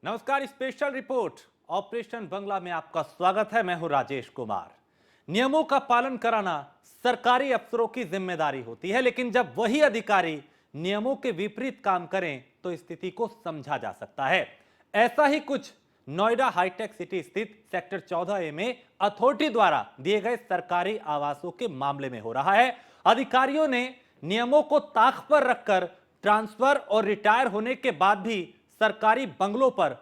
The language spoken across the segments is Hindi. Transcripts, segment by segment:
नमस्कार, स्पेशल रिपोर्ट ऑपरेशन बंगला में आपका स्वागत है। मैं हूं राजेश कुमार। नियमों का पालन कराना सरकारी अफसरों की जिम्मेदारी होती है, लेकिन जब वही अधिकारी नियमों के विपरीत काम करें तो स्थिति को समझा जा सकता है। ऐसा ही कुछ नोएडा हाईटेक सिटी स्थित सेक्टर 14A में अथॉरिटी द्वारा दिए गए सरकारी आवासों के मामले में हो रहा है। अधिकारियों ने नियमों को ताक पर रखकर ट्रांसफर और रिटायर होने के बाद भी सरकारी बंगलों पर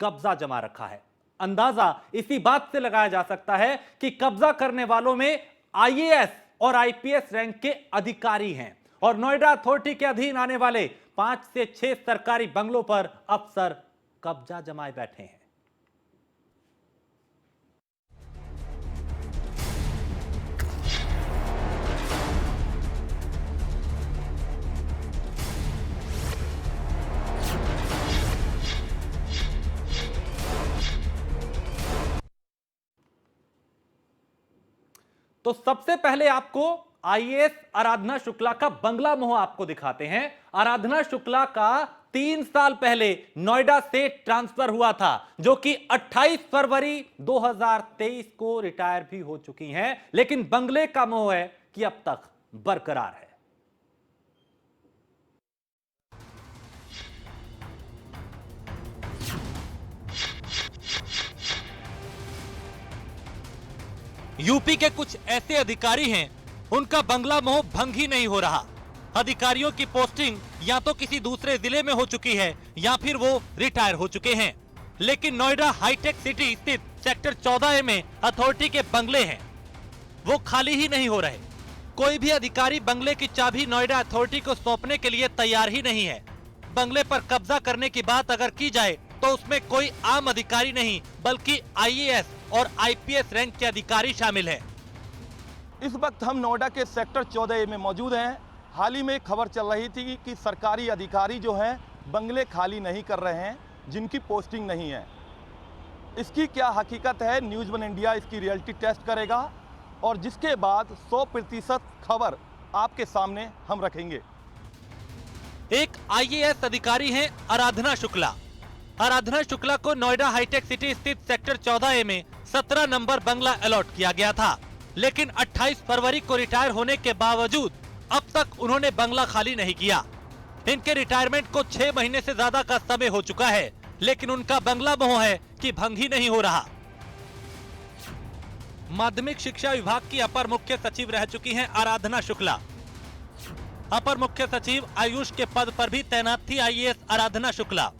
कब्जा जमा रखा है। अंदाजा इसी बात से लगाया जा सकता है कि कब्जा करने वालों में आईएएस और आईपीएस रैंक के अधिकारी हैं और नोएडा अथॉरिटी के अधीन आने वाले 5 से 6 सरकारी बंगलों पर अफसर कब्जा जमाए बैठे हैं। तो सबसे पहले आपको आईएएस आराधना शुक्ला का बंगला मोह आपको दिखाते हैं। आराधना शुक्ला का 3 साल पहले नोएडा से ट्रांसफर हुआ था, जो कि 28 फरवरी 2023 को रिटायर भी हो चुकी हैं, लेकिन बंगले का मोह है कि अब तक बरकरार है। यूपी के कुछ ऐसे अधिकारी हैं, उनका बंगला मोह भंग ही नहीं हो रहा। अधिकारियों की पोस्टिंग या तो किसी दूसरे जिले में हो चुकी है या फिर वो रिटायर हो चुके हैं, लेकिन नोएडा हाईटेक सिटी स्थित सेक्टर 14A में अथॉरिटी के बंगले हैं, वो खाली ही नहीं हो रहे। कोई भी अधिकारी बंगले की चाबी नोएडा अथॉरिटी को सौंपने के लिए तैयार ही नहीं है। बंगले पर कब्जा करने की बात अगर की जाए तो उसमें कोई आम अधिकारी नहीं, बल्कि आईएएस और आईपीएस रैंक के अधिकारी शामिल हैं। इस वक्त हम नोएडा के सेक्टर 14A में मौजूद हैं। हाल ही में खबर चल रही थी कि सरकारी अधिकारी जो हैं बंगले खाली नहीं कर रहे हैं, जिनकी पोस्टिंग नहीं है। इसकी क्या हकीकत है, न्यूज़ वन इंडिया इसकी रियलिटी टेस्ट करेगा और जिसके बाद 100% खबर आपके सामने हम रखेंगे। एक आईएएस अधिकारी हैं आराधना शुक्ला। आराधना शुक्ला को नोएडा हाईटेक सिटी स्थित सेक्टर 14A में 17 नंबर बंगला अलॉट किया गया था, लेकिन 28 फरवरी को रिटायर होने के बावजूद अब तक उन्होंने बंगला खाली नहीं किया। इनके रिटायरमेंट को 6 महीने से ज्यादा का समय हो चुका है, लेकिन उनका बंगला मोह है कि भंग ही नहीं हो रहा। माध्यमिक शिक्षा विभाग की अपर मुख्य सचिव रह चुकी हैं आराधना शुक्ला। अपर मुख्य सचिव आयुष के पद पर भी तैनात थी आईएएस आराधना शुक्ला।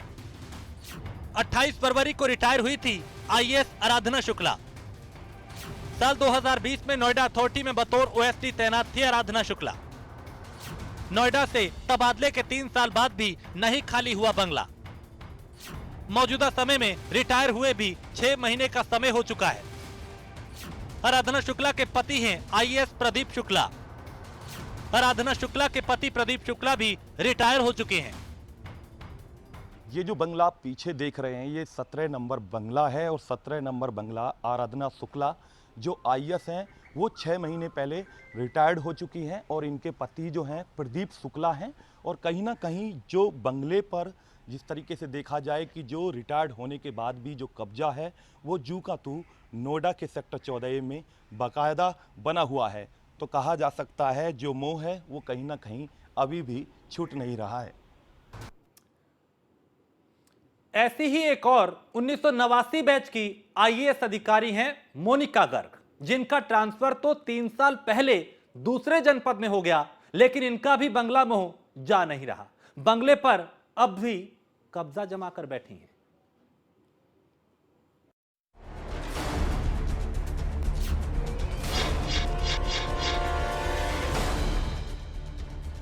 28 फरवरी को रिटायर हुई थी आईएएस आराधना शुक्ला। साल 2020 में नोएडा अथॉरिटी में बतौर ओएसडी तैनात थी आराधना शुक्ला। नोएडा से तबादले के 3 साल बाद भी नहीं खाली हुआ बंगला। मौजूदा समय में रिटायर हुए भी 6 महीने का समय हो चुका है। आराधना शुक्ला के पति हैं आईएएस प्रदीप शुक्ला। आराधना शुक्ला के पति प्रदीप शुक्ला भी रिटायर हो चुके हैं। ये जो बंगला आप पीछे देख रहे हैं, ये 17 नंबर बंगला है और 17 नंबर बंगला आराधना शुक्ला जो आईएएस हैं वो 6 महीने पहले रिटायर्ड हो चुकी हैं और इनके पति जो हैं प्रदीप शुक्ला हैं। और कहीं ना कहीं जो बंगले पर जिस तरीके से देखा जाए कि जो रिटायर्ड होने के बाद भी जो कब्जा है वो जू का तू नोएडा के सेक्टर 14A में बाकायदा बना हुआ है। तो कहा जा सकता है जो मोह है वो कहीं ना कहीं अभी भी छूट नहीं रहा है। ऐसी ही एक और 1989 बैच की आईएएस अधिकारी हैं मोनिका गर्ग, जिनका ट्रांसफर तो 3 साल पहले दूसरे जनपद में हो गया, लेकिन इनका भी बंगला मोह जा नहीं रहा। बंगले पर अब भी कब्जा जमा कर बैठी हैं।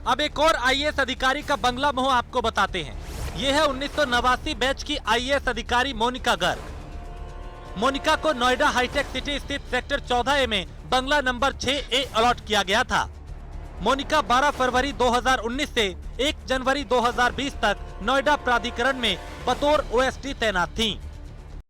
अब एक और आईएएस अधिकारी का बंगला मोह आपको बताते हैं। यह है 1989 बैच की आईएएस अधिकारी मोनिका गर्ग। मोनिका को नोएडा हाईटेक सिटी स्थित सेक्टर 14A में बंगला नंबर 6A अलॉट किया गया था। मोनिका 12 फरवरी 2019 से 1 जनवरी 2020 तक नोएडा प्राधिकरण में बतौर ओएसडी तैनात थीं।